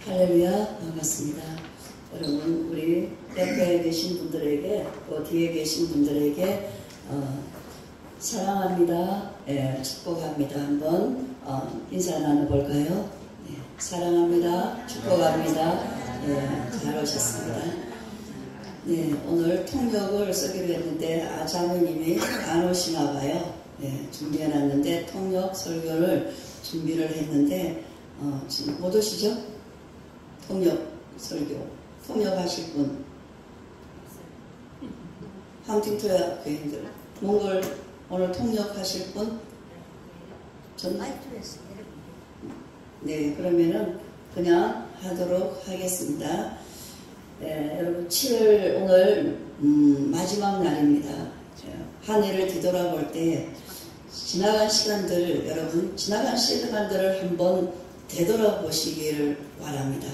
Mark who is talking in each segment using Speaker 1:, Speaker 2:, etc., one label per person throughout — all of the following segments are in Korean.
Speaker 1: 할렐루야, 반갑습니다. 여러분, 우리 옆에 계신 분들에게, 또 뒤에 계신 분들에게 사랑합니다, 축복합니다. 한번 인사 나눠볼까요? 네, 사랑합니다, 축복합니다. 잘 오셨습니다. 네, 오늘 통역을 쓰기로 했는데 자매님이 안 오시나 봐요. 준비해놨는데 통역 설교를 준비를 했는데 지금 못 오시죠? 통역 설교, 통역하실 분, 함팅토야 교인들, 몽골 오늘 통역하실 분? 네, 그러면은 그냥 하도록 하겠습니다. 여러분, 7월 오늘 마지막 날입니다. 한 해를 뒤돌아볼 때 지나간 시간들, 여러분 지나간 시간들을 한번 되돌아보시기를 바랍니다.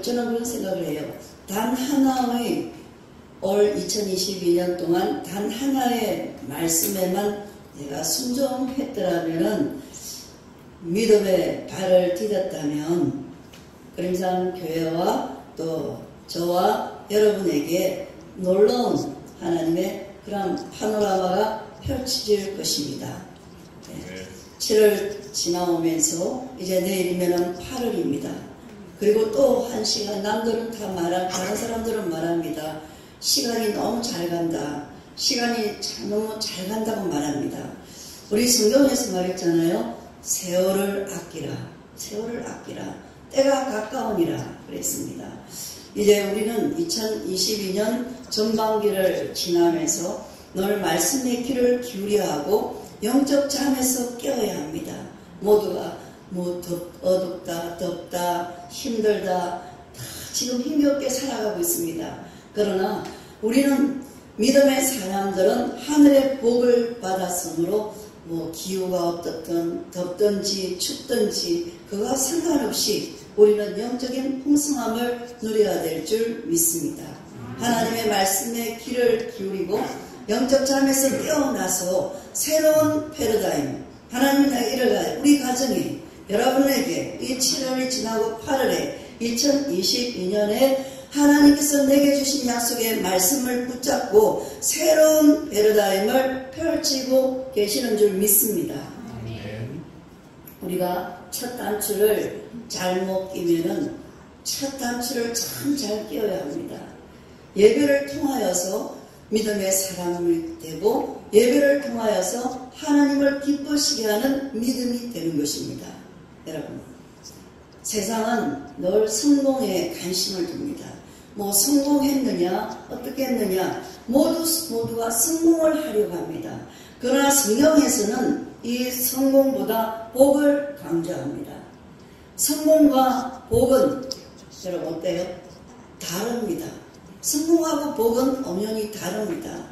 Speaker 1: 저는 그런 생각을 해요. 단 하나의 올 2022년 동안 단 하나의 말씀에만 내가 순종했더라면, 믿음의 발을 디뎠다면 그림산 교회와 또 저와 여러분에게 놀라운 하나님의 그런 파노라마가 펼쳐질 것입니다. 7월 지나오면서 이제 내일이면 8월입니다. 그리고 또 한 시간, 남들은 다른 사람들은 말합니다. 시간이 너무 잘 간다. 시간이 너무 잘 간다고 말합니다. 우리 성경에서 말했잖아요. 세월을 아끼라. 세월을 아끼라. 때가 가까우니라 그랬습니다. 이제 우리는 2022년 전반기를 지나면서 늘 말씀의 귀를 기울여야 하고 영적 잠에서 깨어야 합니다. 모두가 어둡다, 덥다, 힘들다, 다 지금 힘겹게 살아가고 있습니다. 그러나 우리는 믿음의 사람들은 하늘의 복을 받았으므로 기후가 어떻든 덥든지 춥든지 그와 상관없이 우리는 영적인 풍성함을 누려야 될 줄 믿습니다. 하나님의 말씀에 귀를 기울이고 영적 잠에서 깨어나서 새로운 패러다임, 하나님의 일을 우리 가정에, 여러분에게 이 7월이 지나고 8월에 2022년에 하나님께서 내게 주신 약속의 말씀을 붙잡고 새로운 패러다임을 펼치고 계시는 줄 믿습니다. 우리가 첫 단추를 잘못 끼면은 첫 단추를 참 잘 끼워야 합니다. 예배를 통하여서 믿음의 사람이 되고 예배를 통하여서 하나님을 기쁘시게 하는 믿음이 되는 것입니다. 여러분, 세상은 늘 성공에 관심을 둡니다. 성공했느냐, 어떻게 했느냐, 모두가 성공을 하려고 합니다. 그러나 성경에서는 이 성공보다 복을 강조합니다. 성공과 복은 여러분 어때요? 다릅니다. 성공하고 복은 엄연히 다릅니다.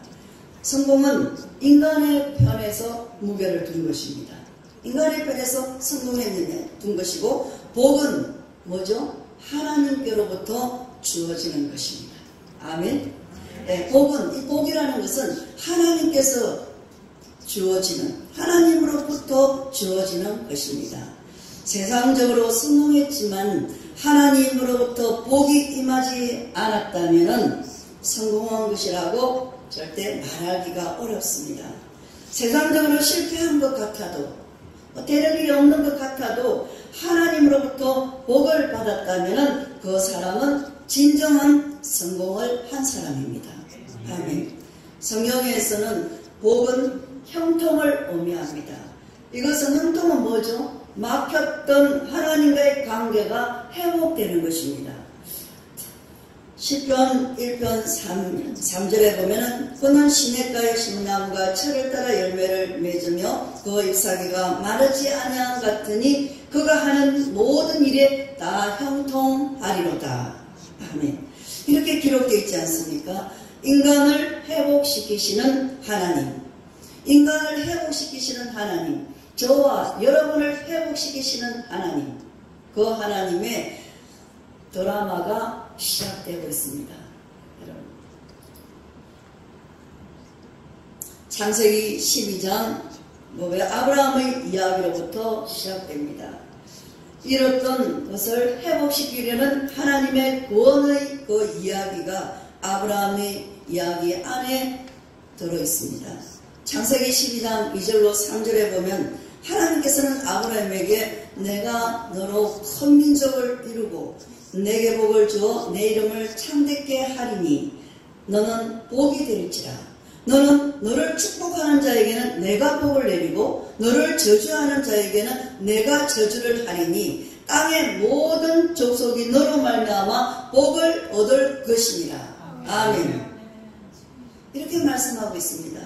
Speaker 1: 성공은 인간의 편에서 무게를 둔 것입니다. 인간의 편에서 성공했느냐 둔 것이고, 복은 뭐죠? 하나님께로부터 주어지는 것입니다. 아멘. 복은, 이 복이라는 것은 하나님께서 주어지는, 하나님으로부터 주어지는 것입니다. 세상적으로 성공했지만 하나님으로부터 복이 임하지 않았다면 성공한 것이라고 절대 말하기가 어렵습니다. 세상적으로 실패한 것 같아도, 되는 일이 없는 것 같아도 하나님으로부터 복을 받았다면 그 사람은 진정한 성공을 한 사람입니다. 아멘. 성경에서는 복은 형통을 의미합니다. 이것은 형통은 뭐죠? 막혔던 하나님과의 관계가 회복되는 것입니다. 시편 1편 3절에 보면은 그는 시냇가에 심은 나무가 철을 따라 열매를 맺으며 그 잎사귀가 마르지 아니함 같으니 그가 하는 모든 일에 다 형통하리로다. 아멘. 이렇게 기록되어 있지 않습니까? 인간을 회복시키시는 하나님, 인간을 회복시키시는 하나님, 저와 여러분을 회복시키시는 하나님, 그 하나님의 드라마가 시작되고 있습니다. 여러분, 창세기 12장 아브라함의 이야기로부터 시작됩니다. 잃었던 것을 회복시키려는 하나님의 구원의 그 이야기가 아브라함의 이야기 안에 들어있습니다. 창세기 12장 2절로 3절에 보면 하나님께서는 아브라함에게 내가 너로 큰 민족을 이루고 내게 복을 주어 내 이름을 창대케 하리니 너는 복이 될지라. 너는 너를 축복하는 자에게는 내가 복을 내리고 너를 저주하는 자에게는 내가 저주를 하리니 땅의 모든 족속이 너로 말미암아 복을 얻을 것이니라. 아멘. 이렇게 말씀하고 있습니다.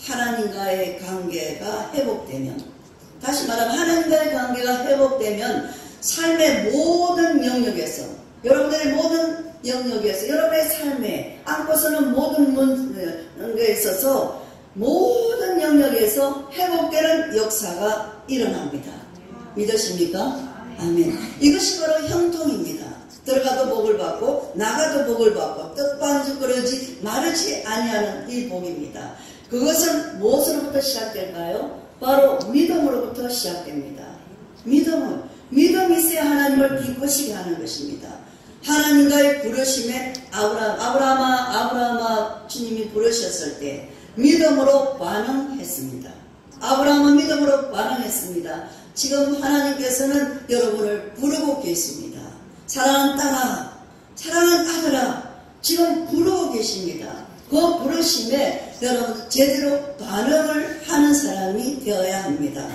Speaker 1: 하나님과의 관계가 회복되면, 다시 말하면 하나님과의 관계가 회복되면 삶의 모든 영역에서, 여러분들의 모든 영역에서, 여러분의 삶에 안고서는 모든 문제에 있어서 모든 영역에서 회복되는 역사가 일어납니다. 믿으십니까? 아멘. 이것이 바로 형통입니다. 들어가도 복을 받고 나가도 복을 받고 떡반죽거리지 마르지 아니하는 이 복입니다. 그것은 무엇으로부터 시작될까요? 바로 믿음으로부터 시작됩니다. 믿음이 있어야 하나님을 기쁘시게 하는 것입니다. 하나님과의 부르심에 아브라함아 주님이 부르셨을 때 믿음으로 반응했습니다. 아브라함은 믿음으로 반응했습니다. 지금 하나님께서는 여러분을 부르고 계십니다. 사랑하는 딸아, 사랑하는 아들아, 지금 부르고 계십니다. 그 부르심에 여러분 제대로 반응을 하는 사람이 되어야 합니다.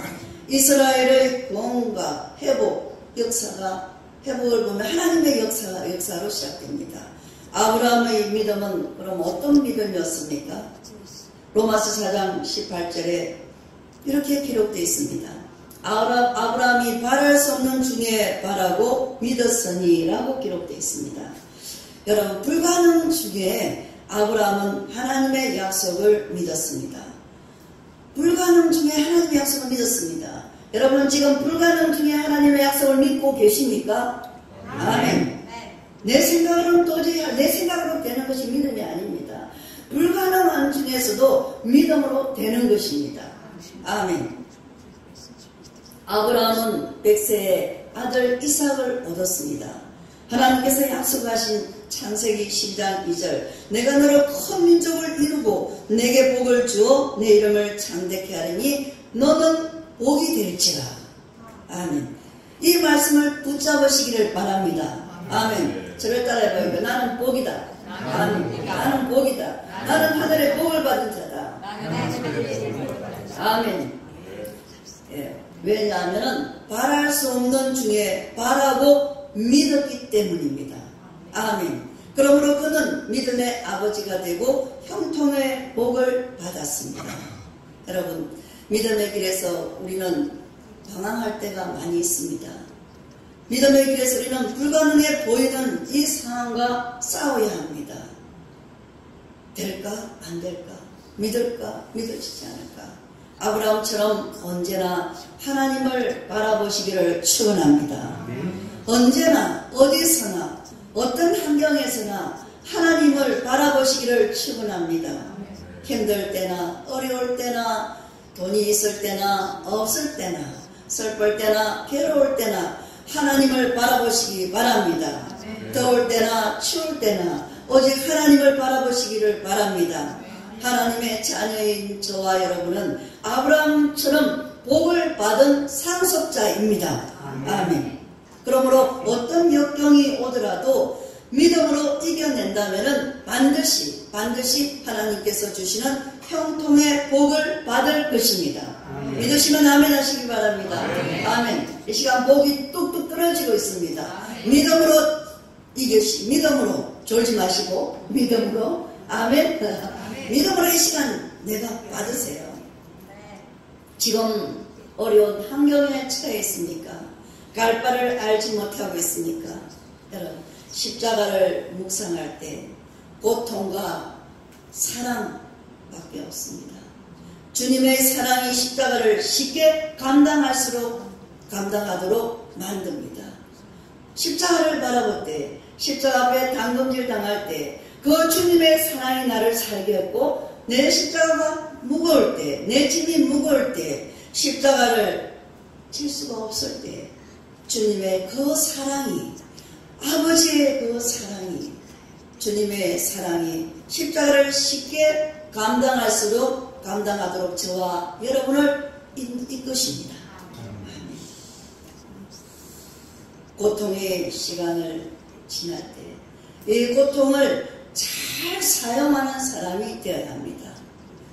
Speaker 1: 이스라엘의 구원과 회복 역사가, 회복을 보면 하나님의 역사로 시작됩니다. 아브라함의 믿음은 그럼 어떤 믿음이었습니까? 로마서 4장 18절에 이렇게 기록되어 있습니다. 아브라함이 바랄 수 없는 중에 바라고 믿었으니 라고 기록되어 있습니다. 여러분, 불가능 중에 아브라함은 하나님의 약속을 믿었습니다. 불가능 중에 하나님의 약속을 믿었습니다. 여러분, 지금 불가능 중에 하나님의 약속을 믿고 계십니까? 아멘. 내 생각으로는 도저히, 내 생각으로 되는 것이 믿음이 아닙니다. 불가능한 중에서도 믿음으로 되는 것입니다. 아멘. 아브라함은 100세에 아들 이삭을 얻었습니다. 하나님께서 약속하신 창세기 12장 2절, 내가 너로 큰 민족을 이루고 내게 복을 주어 내 이름을 창대케 하리니 너는 복이 될지라. 아멘. 이 말씀을 붙잡으시기를 바랍니다. 아멘. 저를 따라해봐요. 나는 복이다. 아멘. 나는 복이다. 나는 하늘의 복을 받은 자다. 아멘. 예. 왜냐하면 바랄 수 없는 중에 바라고 믿었기 때문입니다. 아멘. 그러므로 그는 믿음의 아버지가 되고 형통의 복을 받았습니다. 여러분, 믿음의 길에서 우리는 방황할 때가 많이 있습니다. 믿음의 길에서 우리는 불가능해 보이는 이 상황과 싸워야 합니다. 될까? 안 될까? 믿을까? 믿어지지 않을까? 아브라함처럼 언제나 하나님을 바라보시기를 축원합니다. 언제나 어디서나 어떤 환경에서나 하나님을 바라보시기를 축원합니다. 힘들 때나 어려울 때나 돈이 있을 때나 없을 때나 슬플 때나 괴로울 때나 하나님을 바라보시기 바랍니다. 더울 때나 추울 때나 오직 하나님을 바라보시기를 바랍니다. 하나님의 자녀인 저와 여러분은 아브라함처럼 복을 받은 상속자입니다. 아멘. 그러므로 어떤 역경이 오더라도 믿음으로 이겨낸다면 반드시 하나님께서 주시는 형통의 복을 받을 것입니다. 믿으시면 아멘 하시기 바랍니다. 아멘. 이 시간 복이 뚝뚝 떨어지고 있습니다. 믿음으로 믿음으로 졸지 마시고 믿음으로 아멘. 믿음으로 이 시간 내가 받으세요. 지금 어려운 환경에 처해 있습니까? 갈 바를 알지 못하고 있습니까? 여러분, 십자가를 묵상할 때 고통과 사랑밖에 없습니다. 주님의 사랑이 십자가를 쉽게 감당하도록 만듭니다. 십자가를 바라볼 때, 십자가 앞에 당금질 당할 때, 그 주님의 사랑이 나를 살게 했고, 내 십자가가 무거울 때, 내 짐이 무거울 때, 십자가를 질 수가 없을 때, 주님의 그 사랑이, 아버지의 그 사랑이, 주님의 사랑이 십자가를 쉽게 감당하도록 저와 여러분을 이끄십니다. 고통의 시간을 지날 때 이 고통을 잘 사용하는 사람이 되어야 합니다.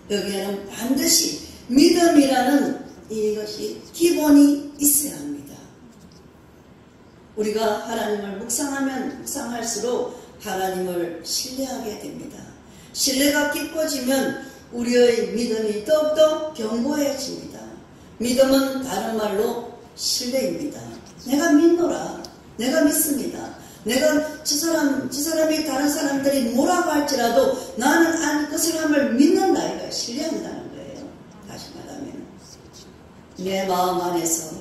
Speaker 1: 여기에는 반드시 믿음이라는 이것이 기본이 있어야 합니다. 우리가 하나님을 묵상하면 묵상할수록 하나님을 신뢰하게 됩니다. 신뢰가 깊어지면 우리의 믿음이 더욱더 견고해집니다. 믿음은 다른 말로 신뢰입니다. 내가 믿노라. 내가 믿습니다. 내가 저 사람이 다른 사람들이 뭐라고 할지라도 나는 그 사람을 믿는다. 이거 신뢰한다는 거예요. 다시 말하면 내 마음 안에서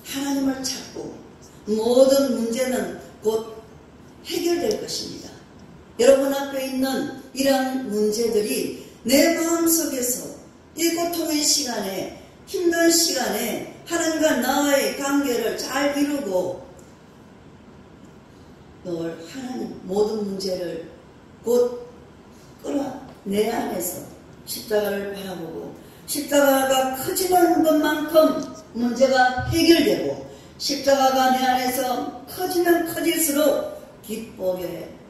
Speaker 1: 하나님을 찾고 모든 문제는 곧 해결될 것입니다. 여러분 앞에 있는 이러한 문제들이 내 마음속에서 이 고통의 시간에, 힘든 시간에 하나님과 나와의 관계를 잘 이루고 늘 하나님 모든 문제를 곧 내 안에서 십자가를 바라보고 십자가가 커지는 것만큼 문제가 해결되고 십자가가 내 안에서 커지면 커질수록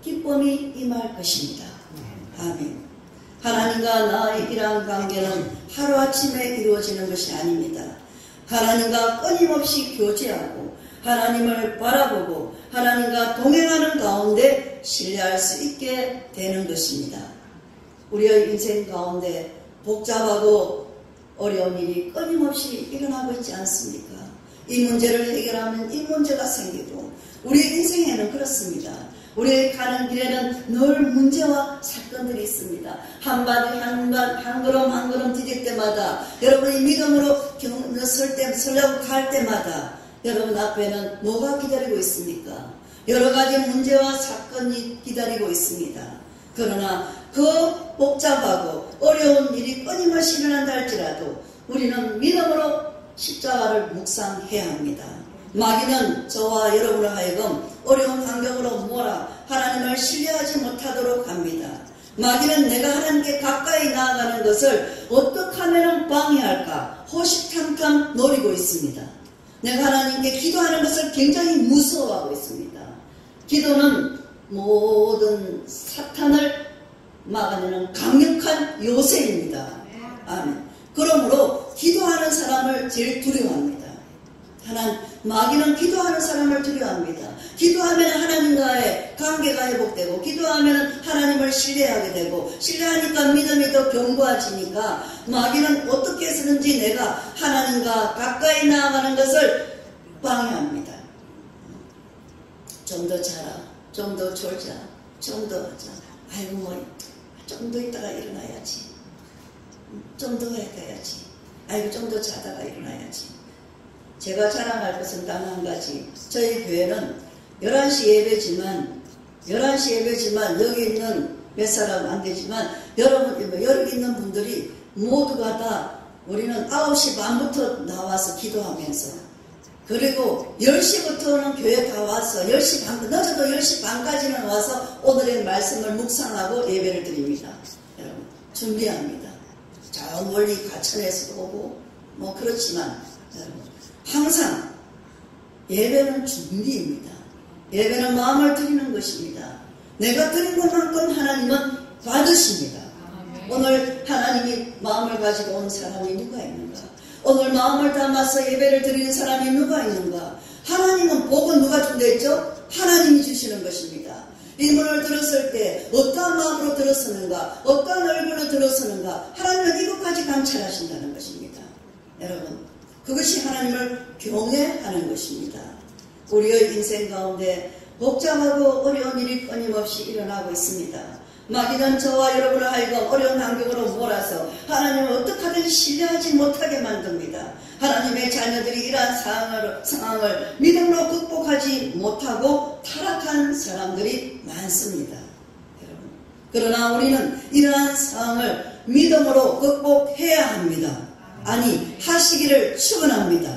Speaker 1: 기쁨이 임할 것입니다. 아멘. 하나님과 나의 이러한 관계는 하루아침에 이루어지는 것이 아닙니다. 하나님과 끊임없이 교제하고 하나님을 바라보고 하나님과 동행하는 가운데 신뢰할 수 있게 되는 것입니다. 우리의 인생 가운데 복잡하고 어려운 일이 끊임없이 일어나고 있지 않습니까? 이 문제를 해결하면 이 문제가 생기고 우리 인생에는 그렇습니다. 우리 가는 길에는 늘 문제와 사건들이 있습니다. 한 걸음 한 걸음 디딜 때마다 여러분이 믿음으로 설려고 갈 때마다 여러분 앞에는 뭐가 기다리고 있습니까? 여러 가지 문제와 사건이 기다리고 있습니다. 그러나 그 복잡하고 어려운 일이 끊임없이 일어난다 할지라도 우리는 믿음으로 십자가를 묵상해야 합니다. 마귀는 저와 여러분을 하여금 어려운 환경으로 몰아 하나님을 신뢰하지 못하도록 합니다. 마귀는 내가 하나님께 가까이 나아가는 것을 어떻게 하면 방해할까 호시탐탐 노리고 있습니다. 내가 하나님께 기도하는 것을 굉장히 무서워하고 있습니다. 기도는 모든 사탄을 막아내는 강력한 요새입니다. 아멘. 그러므로 기도하는 사람을 제일 두려워합니다. 마귀는 기도하는 사람을 두려워합니다. 기도하면 하나님과의 관계가 회복되고 기도하면 하나님을 신뢰하게 되고 신뢰하니까 믿음이 더 견고해지니까 마귀는 어떻게 해서든지 내가 하나님과 가까이 나아가는 것을 방해합니다. 좀 더 자라, 좀 더 졸자, 좀 더 하자. 아이고 좀 더 있다가 일어나야지. 좀 더 해야지. 아이고 좀 더 자다가 일어나야지. 제가 자랑할 것은 단 한 가지. 저희 교회는 11시 예배지만 여기 있는 몇 사람 안 되지만 여기 있는 분들이 모두가 다 우리는 9시 반부터 나와서 기도하면서 그리고 10시부터는 교회 다 와서 10시 반, 늦어도 10시 반까지는 와서 오늘의 말씀을 묵상하고 예배를 드립니다. 여러분 준비합니다. 저 멀리 가천에서도 오고 그렇지만 여러분 항상 예배는 준비입니다. 예배는 마음을 드리는 것입니다. 내가 드린 것만큼 하나님은 받으십니다. 오늘 하나님이 마음을 가지고 온 사람이 누가 있는가? 오늘 마음을 담아서 예배를 드리는 사람이 누가 있는가? 하나님은 복은 누가 준다 했죠? 하나님이 주시는 것입니다. 이 문을 들었을 때 어떠한 마음으로 들었었는가? 어떠한 얼굴로 들었었는가? 하나님은 이것까지 관찰하신다는 것입니다. 여러분 그것이 하나님을 경외하는 것입니다. 우리의 인생 가운데 복잡하고 어려운 일이 끊임없이 일어나고 있습니다. 마귀는 저와 여러분을 하여금 어려운 환경으로 몰아서 하나님을 어떻게 하든 신뢰하지 못하게 만듭니다. 하나님의 자녀들이 이러한 상황을 믿음으로 극복하지 못하고 타락한 사람들이 많습니다. 여러분. 그러나 우리는 이러한 상황을 믿음으로 극복해야 합니다. 아니 하시기를 축원합니다.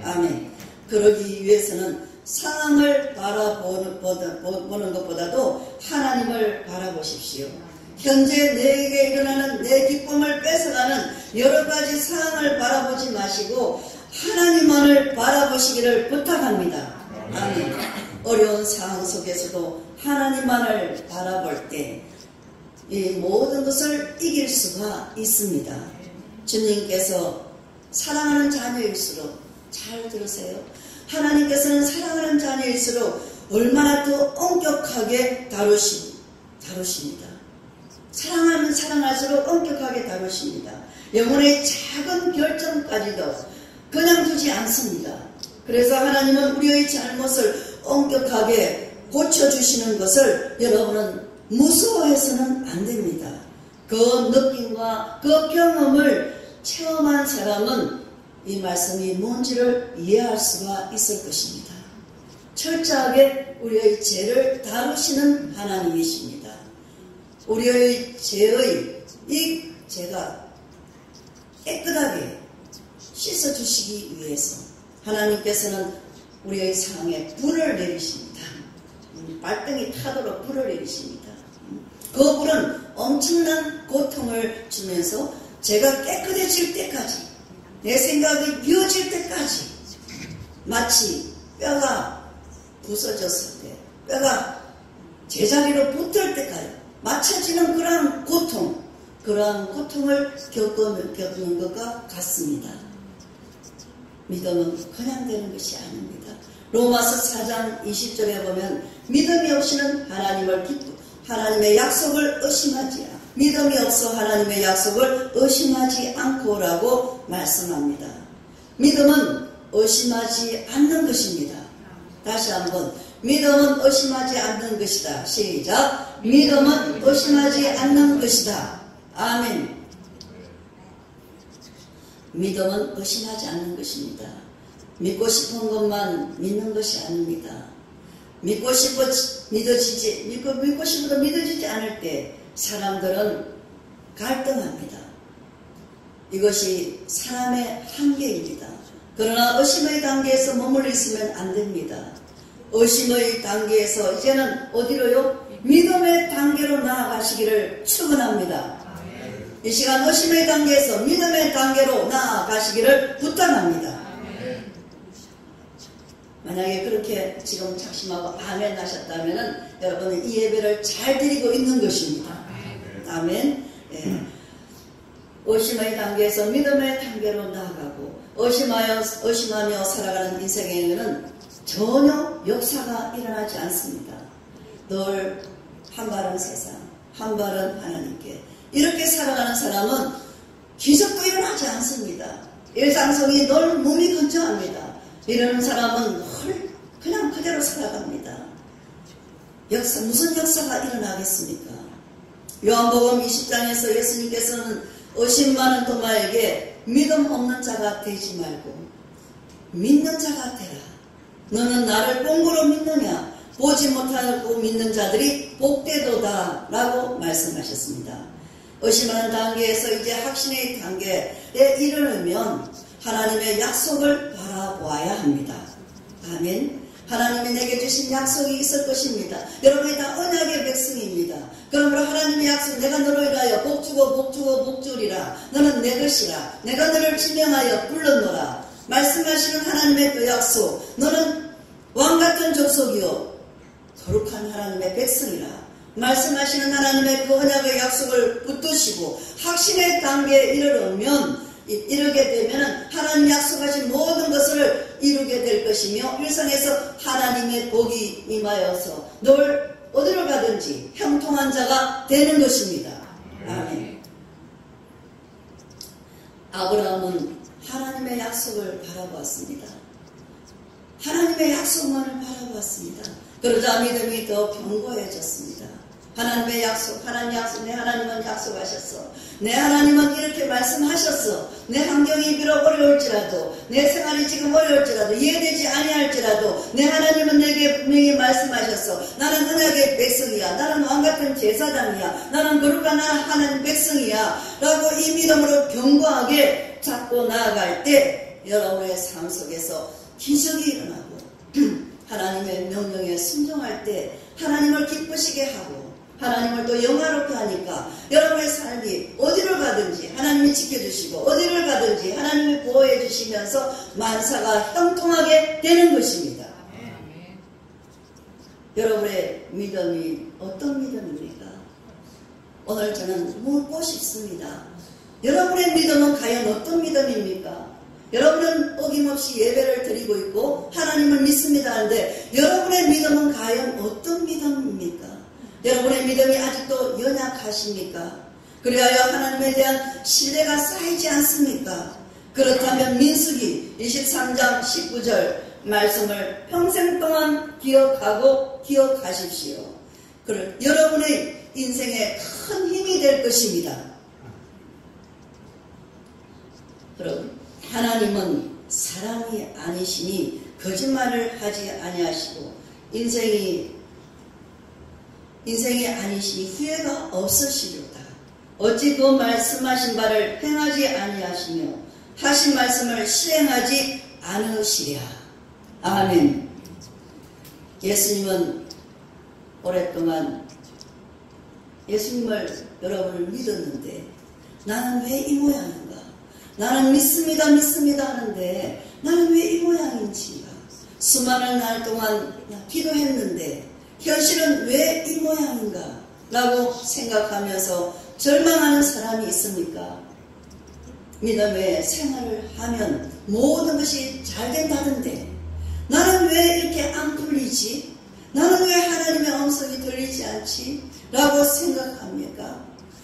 Speaker 1: 아멘. 그러기 위해서는 상황을 바라보는 것보다도 하나님을 바라보십시오. 현재 내게 일어나는 내 기쁨을 뺏어가는 여러 가지 상황을 바라보지 마시고 하나님만을 바라보시기를 부탁합니다. 아멘. 어려운 상황 속에서도 하나님만을 바라볼 때 이 모든 것을 이길 수가 있습니다. 주님께서 사랑하는 자녀일수록, 잘 들으세요. 하나님께서는 사랑하는 자녀일수록 얼마나 더 엄격하게 다루십니다. 사랑하면 사랑할수록 엄격하게 다루십니다. 영혼의 작은 결정까지도 그냥 두지 않습니다. 그래서 하나님은 우리의 잘못을 엄격하게 고쳐주시는 것을 여러분은 무서워해서는 안 됩니다. 그 느낌과 그 경험을 체험한 사람은 이 말씀이 뭔지를 이해할 수가 있을 것입니다. 철저하게 우리의 죄를 다루시는 하나님이십니다. 우리의 이 죄가 깨끗하게 씻어주시기 위해서 하나님께서는 우리의 상에 불을 내리십니다. 발등이 타도록 불을 내리십니다. 그 불은 엄청난 고통을 주면서 죄가 깨끗해질 때까지, 내 생각이 비워질 때까지, 마치 뼈가 부서졌을 때, 뼈가 제자리로 붙을 때까지 맞춰지는 그러한 고통을 겪는 것과 같습니다. 믿음은 그냥 되는 것이 아닙니다. 로마서 4장 20절에 보면 믿음이 없이는 하나님의 약속을 믿음이 없어 하나님의 약속을 의심하지 않고라고 말씀합니다. 믿음은 의심하지 않는 것입니다. 다시 한번, 믿음은 의심하지 않는 것이다. 시작. 믿음은 의심하지 않는 것이다. 아멘. 믿음은 의심하지 않는 것입니다. 믿고 싶은 것만 믿는 것이 아닙니다. 믿고 싶어도 믿어지지 않을 때 사람들은 갈등합니다. 이것이 사람의 한계입니다. 그러나 의심의 단계에서 머물러 있으면 안 됩니다. 의심의 단계에서 이제는 어디로요? 믿음의 단계로 나아가시기를 축원합니다. 이 시간 의심의 단계에서 믿음의 단계로 나아가시기를 부탁합니다. 만약에 그렇게 지금 작심하고 아멘 하셨다면 여러분은 이 예배를 잘 드리고 있는 것입니다. 아멘. 예. 의심의 단계에서 믿음의 단계로 나아가고 의심하며 살아가는 인생에는 전혀 역사가 일어나지 않습니다. 늘 한 발은 세상, 한 발은 하나님께 이렇게 살아가는 사람은 기적도 일어나지 않습니다. 일상성이 늘 몸이 건조합니다. 이러는 사람은 그냥 그대로 살아갑니다. 무슨 역사가 일어나겠습니까? 요한복음 20장에서 예수님께서는 의심 많은 도마에게 믿음 없는 자가 되지 말고 믿는 자가 되라. 너는 나를 꽁고로 믿느냐? 보지 못하고 믿는 자들이 복되도다 라고 말씀하셨습니다. 의심하는 단계에서 이제 확신의 단계에 이르려면 하나님의 약속을 바라보아야 합니다. 아멘. 하나님이 내게 주신 약속이 있을 것입니다. 여러분이 다 언약의 백성입니다. 그러므로 하나님의 약속, 내가 너를 위하여 복주리라. 너는 내 것이라. 내가 너를 지명하여 불렀노라. 말씀하시는 하나님의 그 약속, 너는 왕같은 족속이요 거룩한 하나님의 백성이라. 말씀하시는 하나님의 그 언약의 약속을 붙드시고 확신의 단계에 이르게 되면 하나님 약속하신 모든 것을 이루게 될 것이며 일상에서 하나님의 복이 임하여서 늘 어디로 가든지 형통한 자가 되는 것입니다. 아멘. 아브라함은 하나님의 약속을 바라보았습니다. 하나님의 약속만을 바라보았습니다. 그러자 믿음이 더 견고해졌습니다. 하나님의 약속, 내 하나님은 약속하셨어. 내 하나님은 이렇게 말씀하셨어. 내 환경이 비록 어려울지라도, 내 생활이 지금 어려울지라도, 이해되지 아니할지라도, 내 하나님은 내게 분명히 말씀하셨어. 나는 언약의 백성이야. 나는 왕같은 제사장이야. 나는 거룩한 하나님 백성이야. 라고 이 믿음으로 견고하게 잡고 나아갈 때, 여러분의 삶 속에서 기적이 일어나고 하나님의 명령에 순종할 때 하나님을 기쁘시게 하고 하나님을 또 영화롭게 하니까 여러분의 삶이 어디를 가든지 하나님이 지켜주시고 어디를 가든지 하나님이 보호해 주시면서 만사가 형통하게 되는 것입니다. 여러분의 믿음이 어떤 믿음입니까? 오늘 저는 묻고 싶습니다. 여러분의 믿음은 과연 어떤 믿음입니까? 여러분은 어김없이 예배를 드리고 있고 하나님을 믿습니다 하는데 여러분의 믿음은 과연 어떤 믿음입니까? 여러분의 믿음이 아직도 연약하십니까? 그리하여 하나님에 대한 신뢰가 쌓이지 않습니까? 그렇다면 민수기 23장 19절 말씀을 평생 동안 기억하고 기억하십시오. 여러분의 인생에 큰 힘이 될 것입니다. 여러분, 하나님은 사람이 아니시니 거짓말을 하지 아니하시고 인생이 아니시니 후회가 없으시리로다. 어찌 그 말씀하신 바를 행하지 아니하시며 하신 말씀을 실행하지 않으시랴. 아멘. 예수님은 오랫동안 예수님을 여러분을 믿었는데 나는 왜 이 모양인가? 나는 믿습니다 하는데 나는 왜 이 모양인지 수많은 날 동안 기도했는데 현실은 왜 이 모양인가? 라고 생각하면서 절망하는 사람이 있습니까? 믿음의 생활을 하면 모든 것이 잘 된다던데 나는 왜 이렇게 안 풀리지? 나는 왜 하나님의 음성이 들리지 않지? 라고 생각합니까?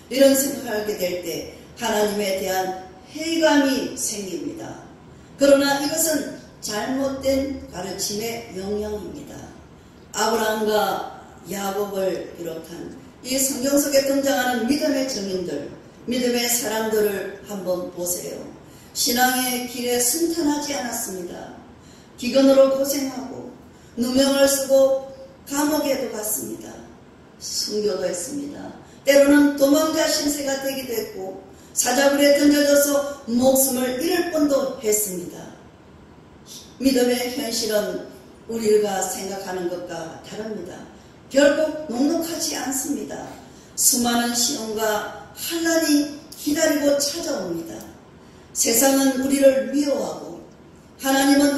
Speaker 1: 이런 생각하게 될 때 하나님에 대한 회의감이 생깁니다. 그러나 이것은 잘못된 가르침의 영향입니다. 아브라함과 야곱을 비롯한 이 성경 속에 등장하는 믿음의 증인들, 믿음의 사람들을 한번 보세요. 신앙의 길에 순탄하지 않았습니다. 기근으로 고생하고 누명을 쓰고 감옥에도 갔습니다. 순교도 했습니다. 때로는 도망자 신세가 되기도 했고 사자굴에 던져져서 목숨을 잃을 뻔도 했습니다. 믿음의 현실은 우리가 생각하는 것과 다릅니다. 결국 녹록하지 않습니다. 수많은 시험과 환난이 기다리고 찾아옵니다. 세상은 우리를 미워하고 하나님은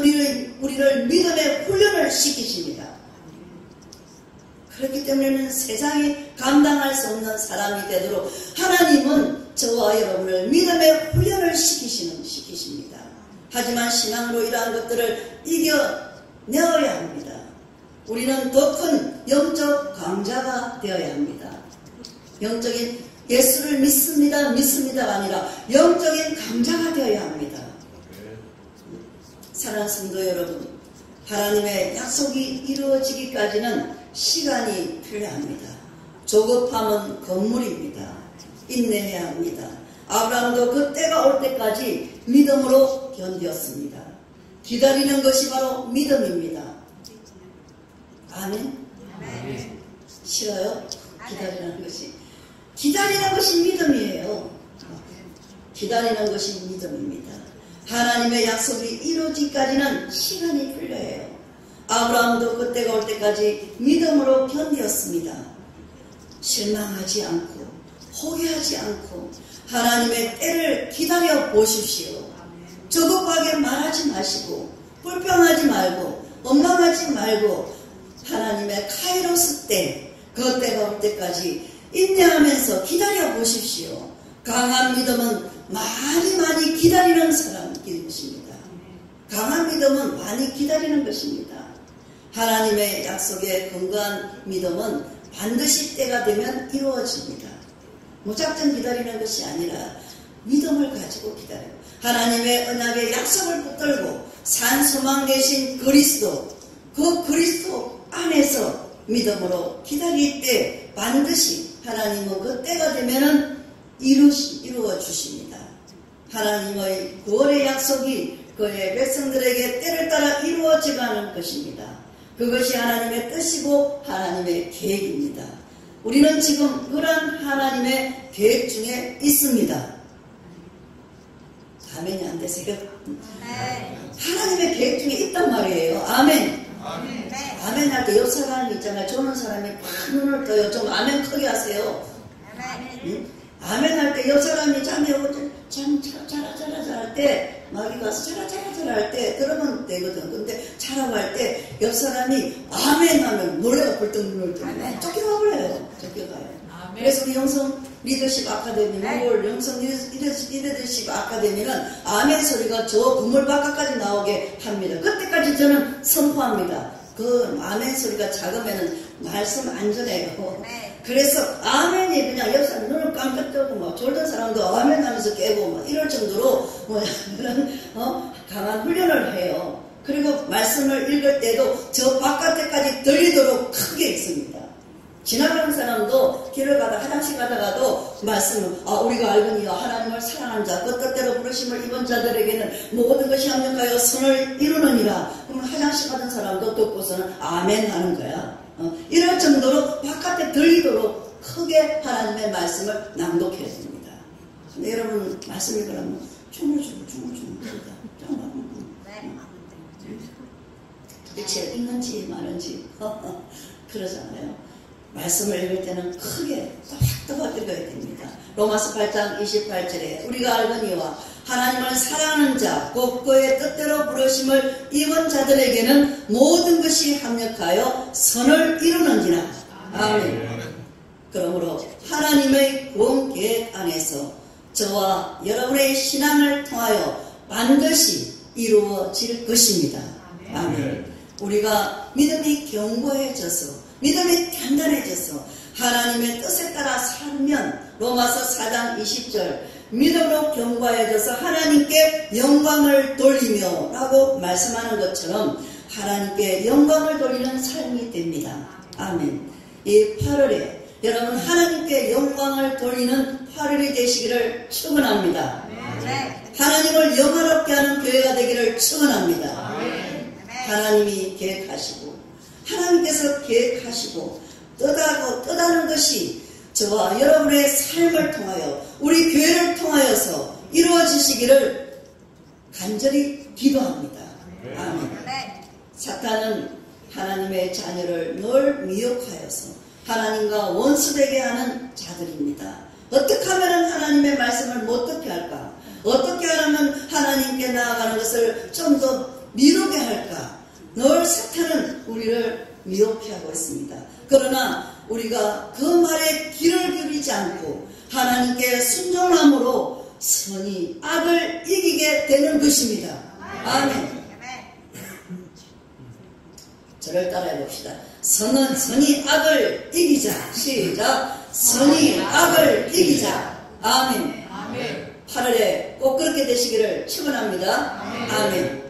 Speaker 1: 우리를 믿음의 훈련을 시키십니다. 그렇기 때문에 세상이 감당할 수 없는 사람이 되도록 하나님은 저와 여러분을 믿음의 훈련을 시키십니다. 하지만 신앙으로 이러한 것들을 이겨내어야 합니다. 우리는 더 큰 영적 강자가 되어야 합니다. 영적인 예수를 믿습니다가 아니라 영적인 강자가 되어야 합니다. 사랑하는 성도 여러분, 하나님의 약속이 이루어지기까지는 시간이 필요합니다. 조급함은 건물입니다. 인내해야 합니다. 아브라함도 그 때가 올 때까지 믿음으로 견뎠습니다. 기다리는 것이 바로 믿음입니다. 아멘? 싫어요? 기다리는 것이. 기다리는 것이 믿음이에요. 기다리는 것이 믿음입니다. 하나님의 약속이 이루어지기까지는 시간이 필요해요. 아브라함도 그때가 올 때까지 믿음으로 견디었습니다. 실망하지 않고 포기하지 않고 하나님의 때를 기다려 보십시오. 조급하게 말하지 마시고 불평하지 말고 원망하지 말고 하나님의 카이로스 때, 그 때가 올 때까지 인내하면서 기다려 보십시오. 강한 믿음은 많이 기다리는 사람이 것입니다. 강한 믿음은 많이 기다리는 것입니다. 하나님의 약속에 근거한 믿음은 반드시 때가 되면 이루어집니다. 무작정 기다리는 것이 아니라 믿음을 가지고 기다리고 하나님의 언약의 약속을 붙들고 산소망 되신 그리스도, 그 그리스도 안에서 믿음으로 기다릴 때 반드시 하나님은 그 때가 되면 이루어 주십니다. 하나님의 구원의 약속이 그의 백성들에게 때를 따라 이루어져가는 것입니다. 그것이 하나님의 뜻이고 하나님의 계획입니다. 우리는 지금 그러한 하나님의 계획 중에 있습니다. 아멘이 안 되세요? 하나님의 계획 중에 있단 말이에요. 아멘. 아멘 할 때 옆 사람이 있잖아요. 저는 사람이 막 눈을 떠요. 좀 아멘 크게 하세요. 아멘 할 때 옆 사람이 잠이 오고 참 자라 할 때 마귀 가서 자라 할 때 그러면 되거든. 근데 자라고 할 때 옆 사람이 아멘 하면 노래가 벌떡 눈을 뜨고 쫓겨가 버려요. 쫓겨가요. 그래서 우리 영성 리더십 아카데미, 몽골 영성 리더십 아카데미는 아멘 소리가 저 건물 바깥까지 나오게 합니다. 그때까지 저는 선포합니다. 그 아멘 소리가 작으면은 말씀 안전해요. 그래서 아멘이 그냥 옆 사람 눈을 깜짝 뜨고 막 졸던 사람도 아멘 하면서 깨고 막 이럴 정도로 그런 강한 훈련을 해요. 그리고 말씀을 읽을 때도 저 바깥에까지 들리도록 크게 읽습니다. 지나가는 사람도 길을 가다 화장실 가다가도 말씀을 우리가 알거니와 하나님을 사랑하는 자 그 뜻대로 부르심을 입은 자들에게는 모든 것이 합력하여 선을 이루느니라. 그러면 화장실 가던 사람도 듣고서는 아멘 하는 거야. 이럴 정도로 바깥에 들리도록 크게 하나님의 말씀을 낭독해야 됩니다. 근데 여러분 말씀 읽으려면 주물주물 대체 읽는지 마는지 그러잖아요. 말씀을 읽을 때는 크게 또박또박 읽어야 됩니다. 로마서 8장 28절에 우리가 알거니와 하나님을 사랑하는 자 곧 그의 뜻대로 부르심을 입은 자들에게는 모든 것이 합력하여 선을 이루는지라. 아멘. 그러므로 하나님의 구원 계획 안에서 저와 여러분의 신앙을 통하여 반드시 이루어질 것입니다. 아멘. 우리가 믿음이 견고해져서 믿음이 단단해져서 하나님의 뜻에 따라 살면 로마서 4장 20절 믿음으로 견고해져서 하나님께 영광을 돌리며 라고 말씀하는 것처럼 하나님께 영광을 돌리는 삶이 됩니다. 아멘. 이 8월에 여러분 하나님께 영광을 돌리는 8월이 되시기를 축원합니다. 하나님을 영화롭게 하는 교회가 되기를 축원합니다. 하나님이 계획하시고 하나님께서 계획하시고 뜻하는 것이 저와 여러분의 삶을 통하여 우리 교회를 통하여서 이루어지시기를 간절히 기도합니다. 아멘. 사탄은 하나님의 자녀를 늘 미혹하여서 하나님과 원수되게 하는 자들입니다. 어떻게 하면 하나님의 말씀을 못 듣게 할까? 어떻게 하면 하나님께 나아가는 것을 좀 더 미루게 할까? 늘 사탄은 우리를 미혹해 하고 있습니다. 그러나 우리가 그 말에 귀를 기울이지 않고 하나님께 순종함으로 선이 악을 이기게 되는 것입니다. 아멘. 저를 따라해 봅시다. 선이 악을 이기자. 시작. 선이 악을 이기자. 아멘. 8월에 꼭 그렇게 되시기를 축원합니다. 아멘.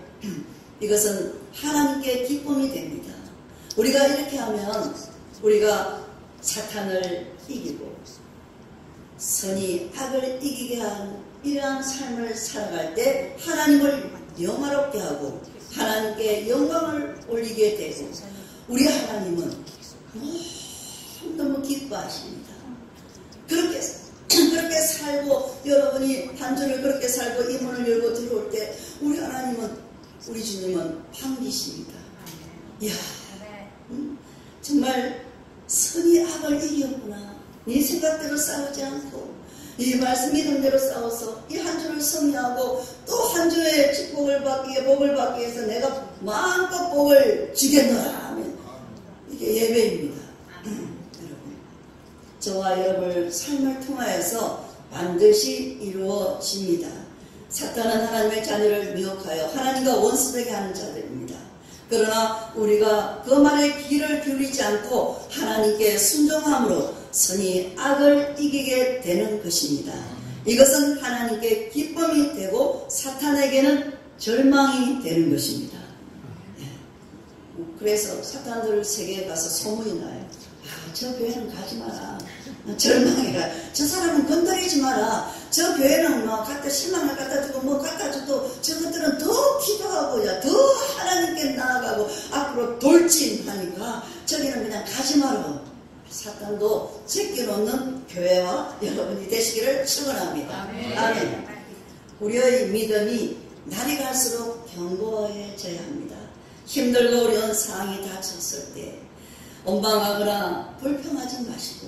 Speaker 1: 이것은 하나님께 기쁨이 됩니다. 우리가 이렇게 하면 우리가 사탄을 이기고 선이 악을 이기게 한 이러한 삶을 살아갈 때 하나님을 영화롭게 하고 하나님께 영광을 올리게 되고 우리 하나님은 너무 기뻐하십니다. 그렇게 살고 여러분이 한 주를 그렇게 살고 이 문을 열고 들어올 때 우리 하나님은 우리 주님은 반기십니다. 이야, 정말 선이 악을 이겼구나. 네 생각대로 싸우지 않고 이 말씀 믿음대로 싸워서 이 한 주를 승리하고 또 한 주의 축복을 받기 위해 복을 받기 위해서 내가 마음껏 복을 주겠노라 하면 이게 예배입니다. 여러분, 저와 여러분의 삶을 통하여서 반드시 이루어집니다. 사탄은 하나님의 자녀를 미혹하여 하나님과 원수되게 하는 자들입니다. 그러나 우리가 그 말에 귀를 기울이지 않고 하나님께 순종함으로 선이 악을 이기게 되는 것입니다. 이것은 하나님께 기쁨이 되고 사탄에게는 절망이 되는 것입니다. 그래서 사탄들 세계에 가서 소문이 나요. 저 교회는 가지 마라. 절망해라. 저 사람은 건드리지 마라. 저 교회는 뭐 갖다 신랑을 갖다 주고 뭐 갖다 줘도 저것들은 더 기도하고 더 하나님께 나아가고 앞으로 돌진하니까 저기는 그냥 가지 마라. 사탄도 제껴놓는 교회와 여러분이 되시기를 축원합니다. 아멘. 우리의 믿음이 날이 갈수록 견고해져야 합니다. 힘들고 어려운 상황이 닥쳤을 때 원망하거나 불평하지 마시고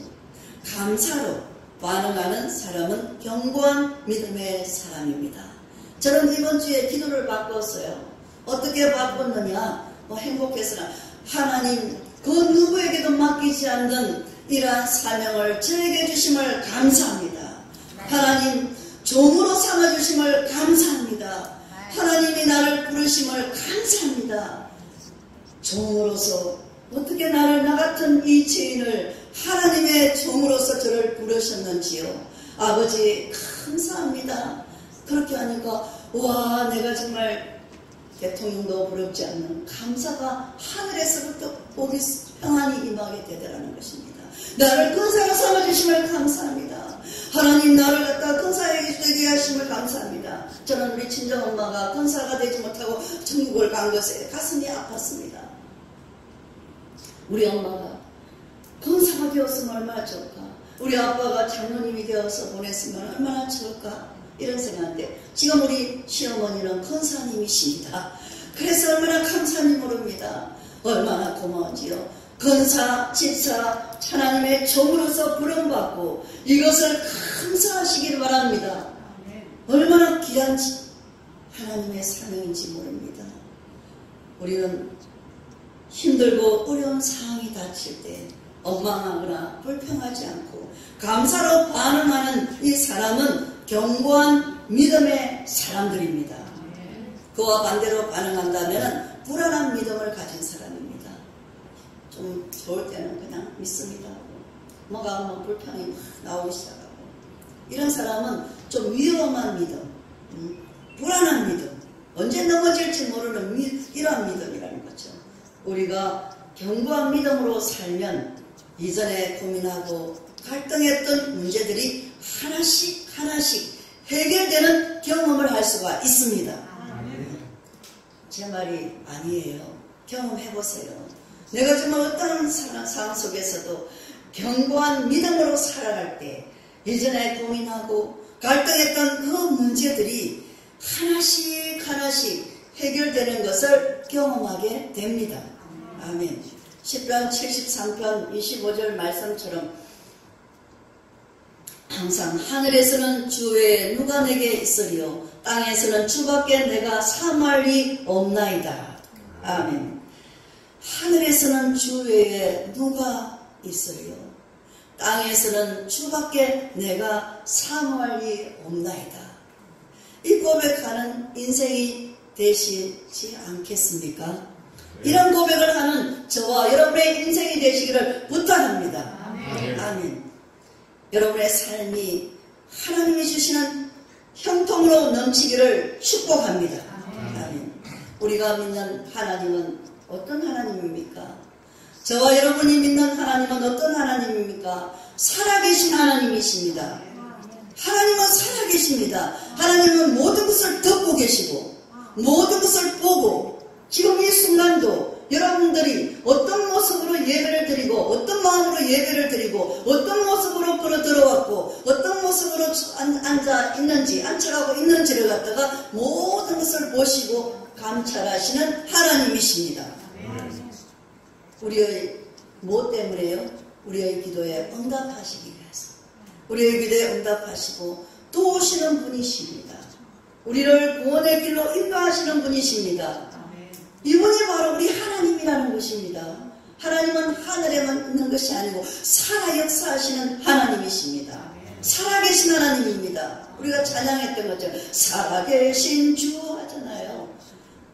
Speaker 1: 감사로 반응하는 사람은 견고한 믿음의 사람입니다. 저는 이번 주에 기도를 바꿨어요. 어떻게 바꿨느냐? 행복해서는 하나님 그 누구에게도 맡기지 않는 이러한 사명을 저에게 주심을 감사합니다. 하나님 종으로 삼아주심을 감사합니다. 하나님이 나를 부르심을 감사합니다. 종으로서 어떻게 나를 나 같은 이 죄인을 하나님의 종으로서 저를 부르셨는지요. 아버지 감사합니다. 그렇게 하니까 와 내가 정말 대통령도 부럽지 않는 감사가 하늘에서부터 오기 평안이 임하게 되더라는 것입니다. 나를 근사로 삼아주심을 감사합니다. 하나님 나를 갖다 근사하게 되게 하심을 감사합니다. 저는 우리 친정엄마가 근사가 되지 못하고 천국을 간 것에 가슴이 아팠습니다. 우리 엄마가 근사가 되었으면 얼마나 좋을까. 우리 아빠가 장로님이 되어서 보냈으면 얼마나 좋을까. 이런 생각인데 지금 우리 시어머니는 근사님이십니다. 그래서 얼마나 감사한지 모릅니다. 얼마나 고마운지요. 근사, 집사, 하나님의 종으로서 부름받고 이것을 감사하시길 바랍니다. 얼마나 귀한 하나님의 사명인지 모릅니다. 우리는 힘들고 어려운 상황이 닥칠 때 원망하거나 불평하지 않고 감사로 반응하는 이 사람은 견고한 믿음의 사람들입니다. 그와 반대로 반응한다면 불안한 믿음을 가진 사람입니다. 좀 좋을 때는 그냥 믿습니다 하고 뭐가 불평이 막 나오기 시작하고 이런 사람은 좀 위험한 믿음, 불안한 믿음, 언제 넘어질지 모르는 이러한 믿음이라는 거죠. 우리가 견고한 믿음으로 살면 이전에 고민하고 갈등했던 문제들이 하나씩 해결되는 경험을 할 수가 있습니다. 제 말이 아니에요. 경험해보세요. 내가 정말 어떤 상황 속에서도 견고한 믿음으로 살아갈 때 이전에 고민하고 갈등했던 그 문제들이 하나씩 해결되는 것을 경험하게 됩니다. 아멘. 시편 73편 25절 말씀처럼 항상 하늘에서는 주 외에 누가 내게 있으리요 땅에서는 주밖에 내가 사모할 리 없나이다. 아멘. 하늘에서는 주 외에 누가 있으리요 땅에서는 주밖에 내가 사모할 리 없나이다. 이 고백하는 인생이 되시지 않겠습니까? 이런 고백을 하는 저와 여러분의 인생이 되시기를 부탁합니다. 아멘. 여러분의 삶이 하나님이 주시는 형통으로 넘치기를 축복합니다. 아멘. 우리가 믿는 하나님은 어떤 하나님입니까? 저와 여러분이 믿는 하나님은 어떤 하나님입니까? 살아계신 하나님이십니다. 하나님은 살아계십니다. 하나님은 모든 것을 듣고 계시고 모든 것을 보고 지금 이 순간도 여러분들이 어떤 모습으로 예배를 드리고 어떤 마음으로 예배를 드리고 어떤 모습으로 걸어 들어왔고 어떤 모습으로 앉아 있는지 앉혀가고 있는지를 갖다가 모든 것을 보시고 감찰하시는 하나님이십니다. 우리의 뭐 때문에요? 우리의 기도에 응답하시기 위해서 우리의 기도에 응답하시고 도우시는 분이십니다. 우리를 구원의 길로 인도하시는 분이십니다. 이분이 바로 우리 하나님이라는 것입니다. 하나님은 하늘에만 있는 것이 아니고 살아 역사하시는 하나님이십니다. 살아계신 하나님입니다. 우리가 찬양했던 것처럼 살아계신 주 하잖아요.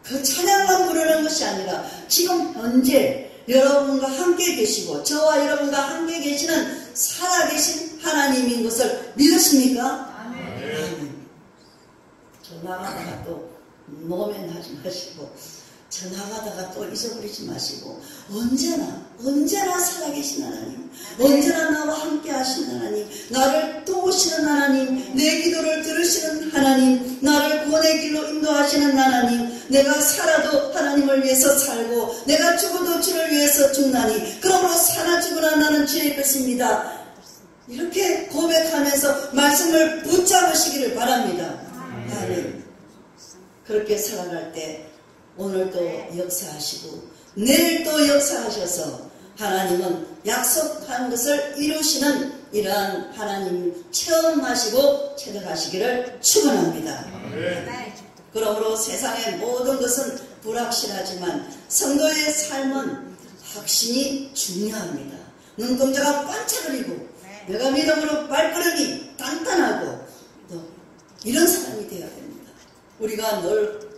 Speaker 1: 그 찬양만 부르는 것이 아니라 지금 현재 여러분과 함께 계시고 저와 여러분과 함께 계시는 살아계신 하나님인 것을 믿으십니까? 아멘. 저 나가다가 또 노멘 하지 마시고 저 나가다가 또 잊어버리지 마시고 언제나 살아계신 하나님, 언제나 나와 함께 하시는 하나님, 나를 도우시는 하나님, 내 기도를 들으시는 하나님, 나를 구원의 길로 인도하시는 하나님, 내가 살아도 하나님을 위해서 살고 내가 죽어도 주를 위해서 죽나니 그러므로 사나 죽으나 나는 주의 것입니다. 이렇게 고백하면서 말씀을 붙잡으시기를 바랍니다. 아멘. 그렇게 살아갈 때 오늘도 역사하시고 내일도 역사하셔서 하나님은 약속한 것을 이루시는 이러한 하나님 체험하시고 체득하시기를 축원합니다. 그러므로 세상의 모든 것은 불확실하지만 성도의 삶은 확신이 중요합니다. 눈동자가 반짝거리고 내가 믿음으로 발걸음이 단단하고 또 이런 사람이 되어야 됩니다. 우리가 늘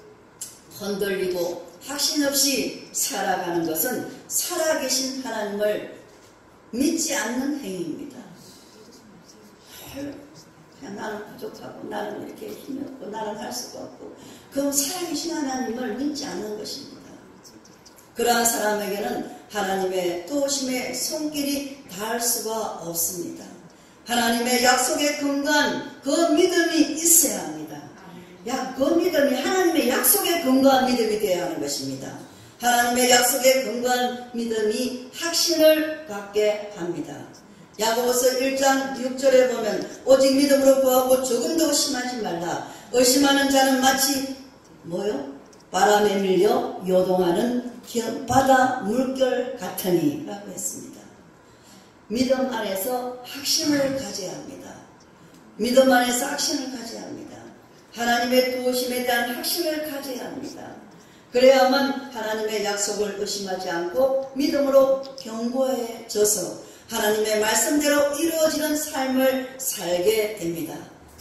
Speaker 1: 흔들리고 확신 없이 살아가는 것은 살아계신 하나님을 믿지 않는 행위입니다. 그냥 나는 부족하고 나는 이렇게 힘이 없고 나는 할 수가 없고 그럼 살아계신 하나님을 믿지 않는 것입니다. 그러한 사람에게는 하나님의 도우심의 손길이 닿을 수가 없습니다. 하나님의 약속에 근거한 그 믿음이 있어야 합니다. 그 믿음이 하나님의 약속에 근거한 믿음이 되어야 하는 것입니다. 하나님의 약속에 근거한 믿음이 확신을 갖게 합니다. 야고보서 1장 6절에 보면 오직 믿음으로 구하고 조금도 의심하지 말라. 의심하는 자는 마치 바람에 밀려 요동하는 바다 물결 같으니 라고 했습니다. 믿음 안에서 확신을 가져야 합니다. 믿음 안에서 확신을 가져야 합니다. 하나님의 도우심에 대한 확신을 가져야 합니다. 그래야만 하나님의 약속을 의심하지 않고 믿음으로 견고해져서 하나님의 말씀대로 이루어지는 삶을 살게 됩니다.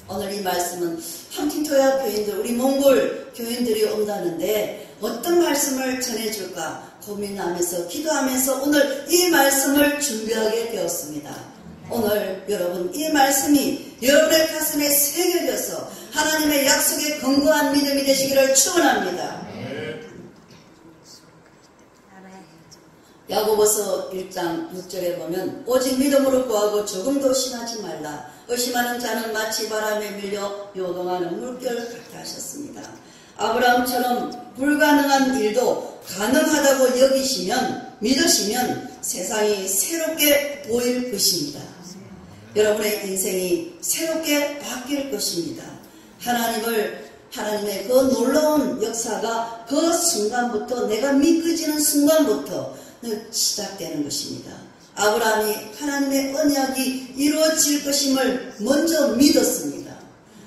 Speaker 1: 오늘 이 말씀은 함틴토야 교인들, 우리 몽골 교인들이 온다는데 어떤 말씀을 전해줄까 고민하면서 기도하면서 오늘 이 말씀을 준비하게 되었습니다. 오늘 여러분 이 말씀이 여러분의 가슴에 새겨져서 하나님의 약속에 견고한 믿음이 되시기를 축원합니다. 야고보서 1장 6절에 보면 오직 믿음으로 구하고 조금도 심하지 말라. 의심하는 자는 마치 바람에 밀려 요동하는 물결 같다 하셨습니다. 아브라함처럼 불가능한 일도 가능하다고 여기시면 믿으시면 세상이 새롭게 보일 것입니다. 여러분의 인생이 새롭게 바뀔 것입니다. 하나님의 그 놀라운 역사가 그 순간부터 내가 믿어지는 순간부터 시작되는 것입니다. 아브라함이 하나님의 언약이 이루어질 것임을 먼저 믿었습니다.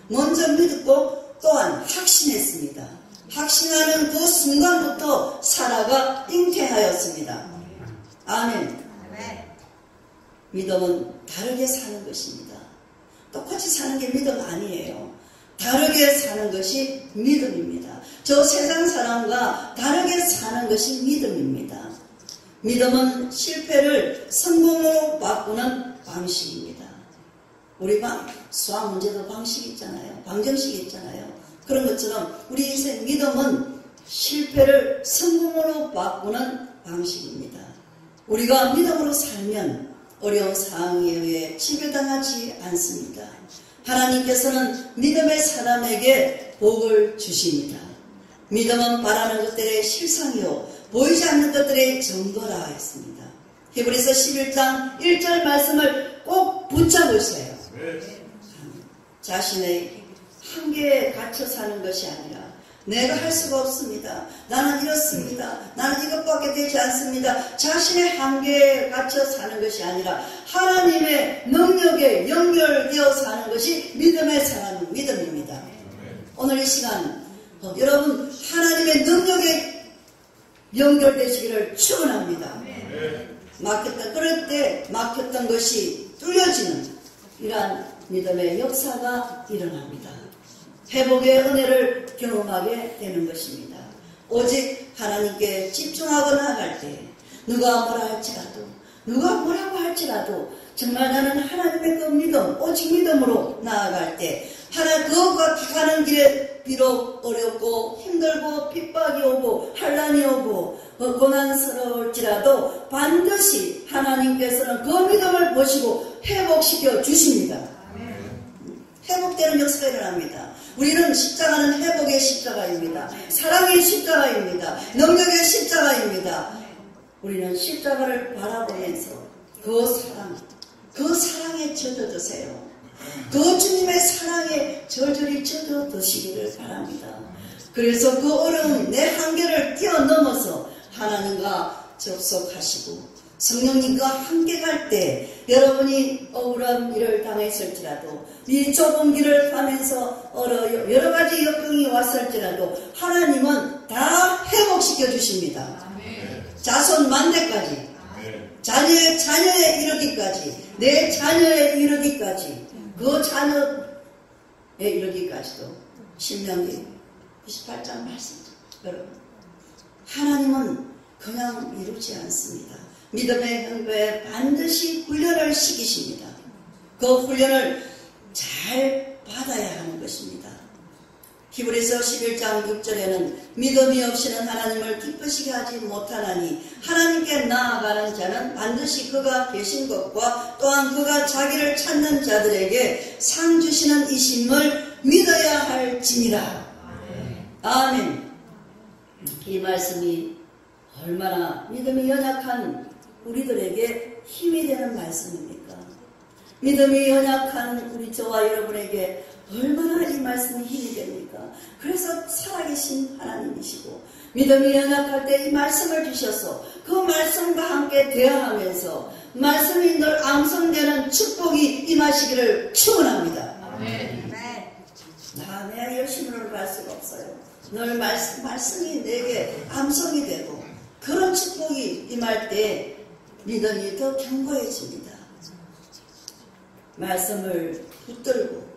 Speaker 1: 먼저 믿고 또한 확신했습니다. 확신하는 그 순간부터 사라가 잉태하였습니다. 아멘. 믿음은 다르게 사는 것입니다. 똑같이 사는 게 믿음 아니에요. 다르게 사는 것이 믿음입니다. 저 세상 사람과 다르게 사는 것이 믿음입니다. 믿음은 실패를 성공으로 바꾸는 방식입니다. 우리 수학 문제도 방식이 있잖아요. 방정식이 있잖아요. 그런 것처럼 우리 인생 믿음은 실패를 성공으로 바꾸는 방식입니다. 우리가 믿음으로 살면 어려운 상황에 의해 치료당하지 않습니다. 하나님께서는 믿음의 사람에게 복을 주십니다. 믿음은 바라는 것들의 실상이요 보이지 않는 것들의 증거라 했습니다. 히브리서 11장 1절 말씀을 꼭 붙잡으세요. 자신의 한계에 갇혀 사는 것이 아니라 내가 할 수가 없습니다. 나는 이렇습니다. 나는 이것밖에 되지 않습니다. 자신의 한계에 갇혀 사는 것이 아니라 하나님의 능력에 연결되어 사는 것이 믿음의 사람, 믿음입니다. 오늘 이 시간 여러분 하나님의 능력에 연결되시기를 축원합니다. 그럴 때 막혔던 것이 뚫려지는 이러한 믿음의 역사가 일어납니다. 회복의 은혜를 경험하게 되는 것입니다. 오직 하나님께 집중하고 나아갈 때 누가 뭐라 할지라도 누가 뭐라고 할지라도 정말 나는 하나님의 그 믿음 오직 믿음으로 나아갈 때 그것과 가는 길에 비록 어렵고 힘들고 핍박이 오고 환난이 오고 고난스러울지라도 반드시 하나님께서는 그 믿음을 보시고 회복시켜 주십니다. 회복되는 역사가 일어납니다. 우리는 십자가는 회복의 십자가입니다. 사랑의 십자가입니다. 능력의 십자가입니다. 우리는 십자가를 바라보면서 그 사랑에 젖어드세요. 그 주님의 사랑에 절절히 젖어드시기를 바랍니다. 그래서 그 어려움, 내 한계를 뛰어넘어서 하나님과 접속하시고 성령님과 함께 갈 때 여러분이 억울한 일을 당했을지라도 이 좁은 길을 가면서 여러 가지 역경이 왔을지라도 하나님은 다 회복시켜 주십니다. 자손 만대까지, 자녀에 이르기까지, 내 자녀에 이르기까지, 그 자녀에 이르기까지도. 신명기 28장 말씀. 여러분, 하나님은 그냥 이루지 않습니다. 믿음의 형배에 반드시 훈련을 시키십니다. 그 훈련을 잘 받아야 하는 것입니다. 히브리서 11장 6절에는 믿음이 없이는 하나님을 기쁘시게 하지 못하나니 하나님께 나아가는 자는 반드시 그가 계신 것과 또한 그가 자기를 찾는 자들에게 상 주시는 이심을 믿어야 할지니라. 아멘. 이 말씀이 얼마나 믿음이 연약한 우리들에게 힘이 되는 말씀입니까? 믿음이 연약한 우리 저와 여러분에게 얼마나 이 말씀이 힘이 됩니까? 그래서 살아계신 하나님이시고 믿음이 연약할 때 이 말씀을 주셔서 그 말씀과 함께 대화하면서 말씀이 늘 암송되는 축복이 임하시기를 축원합니다. 내 열심으로 갈 수가 없어요. 늘 말씀이 내게 암송이 되고 그런 축복이 임할 때 믿음이 더 견고해집니다. 말씀을 붙들고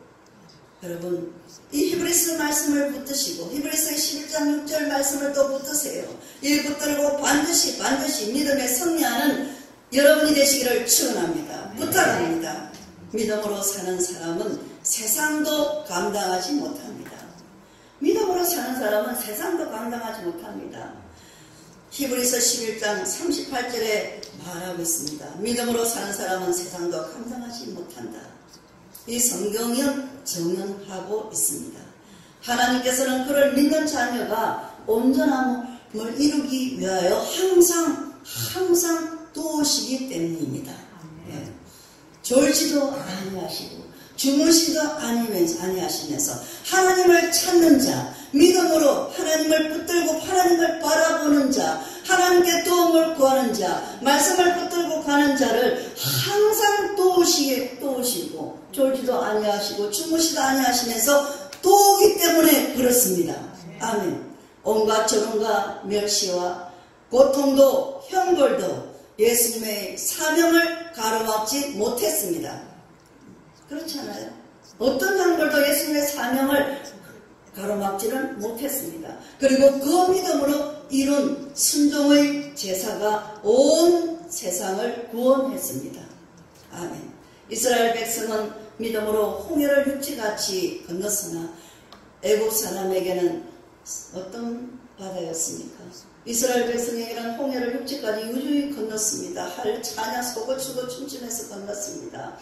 Speaker 1: 여러분 이 히브리서 말씀을 붙드시고 히브리서 11장 6절 말씀을 또 붙드세요. 이 붙들고 반드시 믿음에 승리하는 여러분이 되시기를 축원합니다. 부탁합니다. 믿음으로 사는 사람은 세상도 감당하지 못합니다. 믿음으로 사는 사람은 세상도 감당하지 못합니다. 히브리서 11장 38절에 말하고 있습니다. 믿음으로 사는 사람은 세상도 감당하지 못한다. 이 성경은 정언하고 있습니다. 하나님께서는 그를 믿는 자녀가 온전함을 이루기 위하여 항상 도우시기 때문입니다. 예. 졸지도 아니하시고 주무시도 아니하시면서 하나님을 찾는 자, 믿음으로 하나님을 붙들고 하나님을 바라보는 자, 하나님께 도움을 구하는 자, 말씀을 붙들고 가는 자를 항상 도우시고 졸지도 아니하시고 주무시도 아니하시면서 도우기 때문에 그렇습니다. 아멘. 온갖 조롱과 멸시와 고통도 형벌도 예수님의 사명을 가로막지 못했습니다. 그렇지 않아요? 어떤 형벌도 예수님의 사명을 가로막지는 못했습니다. 그리고 그 믿음으로 이룬 순종의 제사가 온 세상을 구원했습니다. 아멘. 이스라엘 백성은 믿음으로 홍해를 육지같이 건넜으나 애국 사람에게는 어떤 바다였습니까? 이스라엘 백성에게는 홍해를 육지까지 유유히 건넜습니다. 할 차냐 속을 추고 춤추면서 건넜습니다.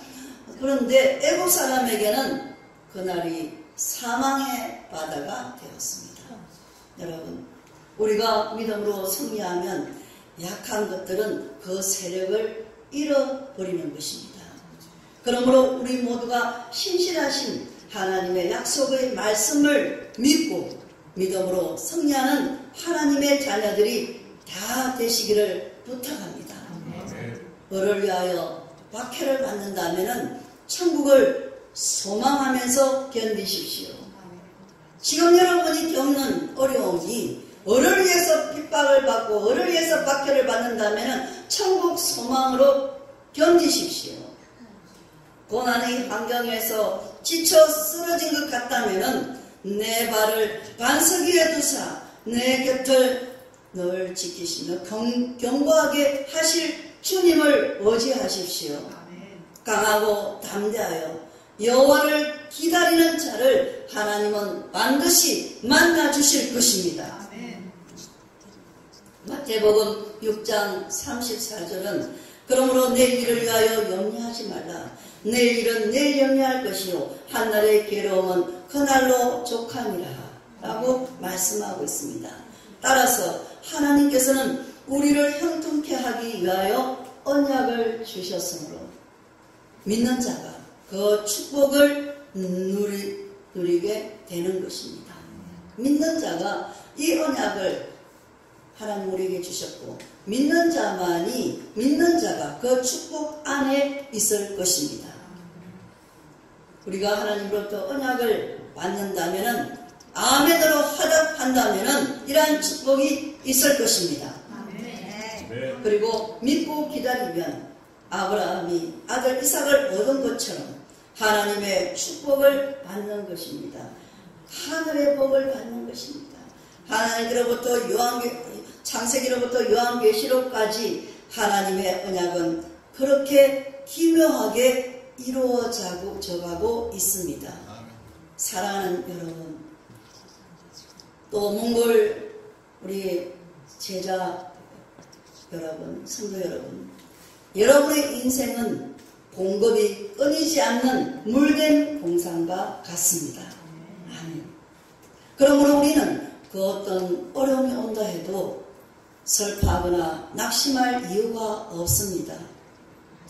Speaker 1: 그런데 애국 사람에게는 그날이 사망의 바다가 되었습니다. 여러분, 우리가 믿음으로 승리하면 약한 것들은 그 세력을 잃어버리는 것입니다. 그러므로 우리 모두가 신실하신 하나님의 약속의 말씀을 믿고 믿음으로 승리하는 하나님의 자녀들이 다 되시기를 부탁합니다. 너를 위하여 박해를 받는다면 천국을 소망하면서 견디십시오. 지금 여러분이 겪는 어려움이 너를 위해서 핍박을 받고 너를 위해서 박해를 받는다면 천국 소망으로 견디십시오. 고난의 환경에서 지쳐 쓰러진 것 같다면 내 발을 반석 위에 두사 내 곁을 늘 지키시며 견고하게 하실 주님을 의지하십시오. 강하고 담대하여 여호와를 기다리는 자를 하나님은 반드시 만나 주실 것입니다. 마태복음 6장 34절은 그러므로 내일 일을 위하여 염려하지 말라. 내일 일은 내일 염려할 것이요 한날의 괴로움은 그날로 족하니라 라고 말씀하고 있습니다. 따라서 하나님께서는 우리를 형통케 하기 위하여 언약을 주셨으므로 믿는 자가 그 축복을 누리게 되는 것입니다. 믿는 자가 이 언약을 하나님 우리에게 주셨고, 믿는 자가 그 축복 안에 있을 것입니다. 우리가 하나님으로부터 언약을 받는다면은, 아멘으로 화답한다면은 이러한 축복이 있을 것입니다. 그리고 믿고 기다리면 아브라함이 아들 이삭을 얻은 것처럼 하나님의 축복을 받는 것입니다. 하늘의 복을 받는 것입니다. 하나님으로부터 창세기로부터 요한계시록까지 하나님의 언약은 그렇게 기묘하게 이루어져가고 있습니다. 사랑하는 여러분, 또 몽골 우리 제자 여러분, 성도 여러분, 여러분의 인생은 봉급이 끊이지 않는 물된 공상과 같습니다. 아멘. 그러므로 우리는 그 어떤 어려움이 온다 해도 슬퍼하거나 낙심할 이유가 없습니다.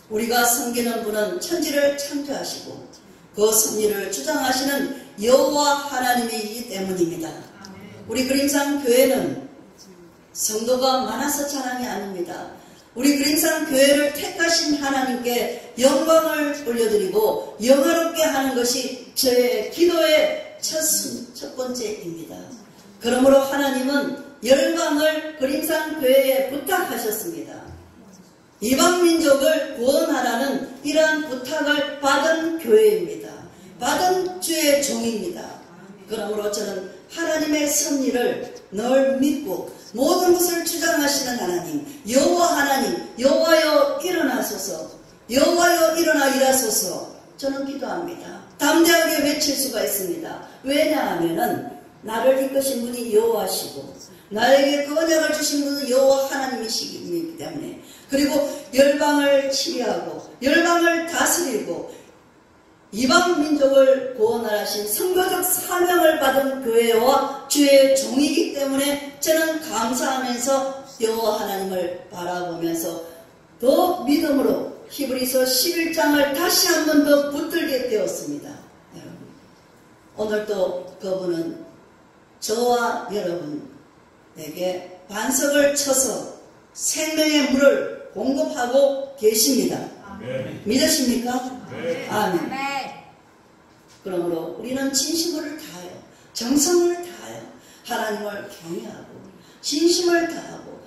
Speaker 1: 우리가 섬기는 분은 천지를 창조하시고 그 섭리를 주장하시는 여호와 하나님이기 때문입니다. 우리 그림산 교회는 성도가 많아서 자랑이 아닙니다. 우리 그림산 교회를 택하신 하나님께 영광을 올려드리고 영화롭게 하는 것이 저의 기도의 첫 번째입니다. 그러므로 하나님은 열방을 그림산 교회에 부탁하셨습니다. 이방 민족을 구원하라는 이러한 부탁을 받은 교회입니다. 받은 주의 종입니다. 그러므로 저는 하나님의 섭리를 늘 믿고 모든 것을 주장하시는 하나님, 여호와 하나님, 여호와여 일어나소서, 여호와여 일어나 일하소서, 저는 기도합니다. 담대하게 외칠 수가 있습니다. 왜냐하면은 나를 이끄신 분이 여호와시고 나에게 그 언약을 주신 분은 여호와 하나님이시기 때문에, 그리고 열방을 치리하고 열방을 다스리고 이방 민족을 구원하신 선교적 사명을 받은 교회와 주의 종이기 때문에 저는 감사하면서 여호와 하나님을 바라보면서 더 믿음으로 히브리서 11장을 다시 한 번 더 붙들게 되었습니다. 여러분, 오늘도 그분은 저와 여러분에게 반석을 쳐서 생명의 물을 공급하고 계십니다. 아멘. 믿으십니까? 네. 아멘. 네. 그러므로 우리는 진심을 다하여 정성을 다하여 하나님을 경외하고 진심을 다하고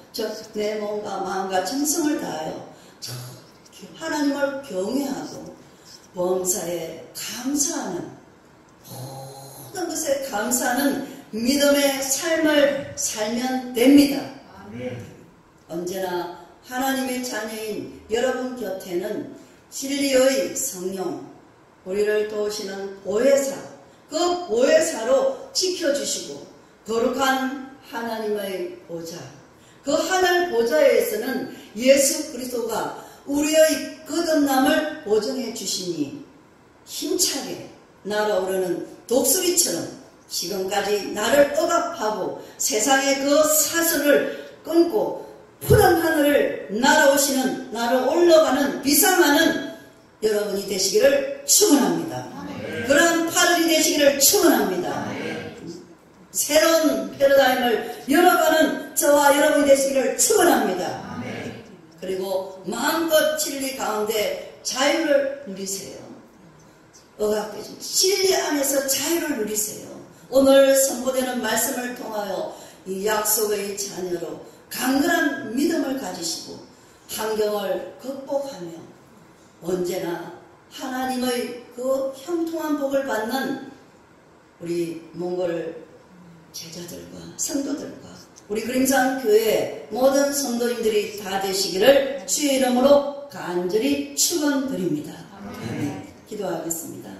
Speaker 1: 내 몸과 마음과 정성을 다하여 하나님을 경외하고 범사에 감사하는, 모든 것에 감사하는 믿음의 삶을 살면 됩니다. 아멘. 언제나 하나님의 자녀인 여러분 곁에는 진리의 성령, 우리를 도우시는 보혜사, 그 보혜사로 지켜주시고 거룩한 하나님의 보좌, 그 하늘 보좌에서는 예수 그리스도가 우리의 거듭남을 보증해 주시니 힘차게 날아오르는 독수리처럼 지금까지 나를 억압하고 세상의 그 사슬을 끊고 푸른 하늘을 날아오시는, 날아 올라가는, 비상하는 여러분이 되시기를 축원합니다. 그런 8월이 되시기를 축원합니다. 새로운 패러다임을 열어가는 저와 여러분이 되시기를 축원합니다. 그리고 마음껏 진리 가운데 자유를 누리세요. 억압되신 진리 안에서 자유를 누리세요. 오늘 선포되는 말씀을 통하여 이 약속의 자녀로 강건한 믿음을 가지시고 환경을 극복하며 언제나 하나님의 그 형통한 복을 받는 우리 몽골 제자들과 성도들과 우리 그림산 교회 모든 성도님들이 다 되시기를 주의 이름으로 간절히 축원드립니다. 아멘. 기도하겠습니다.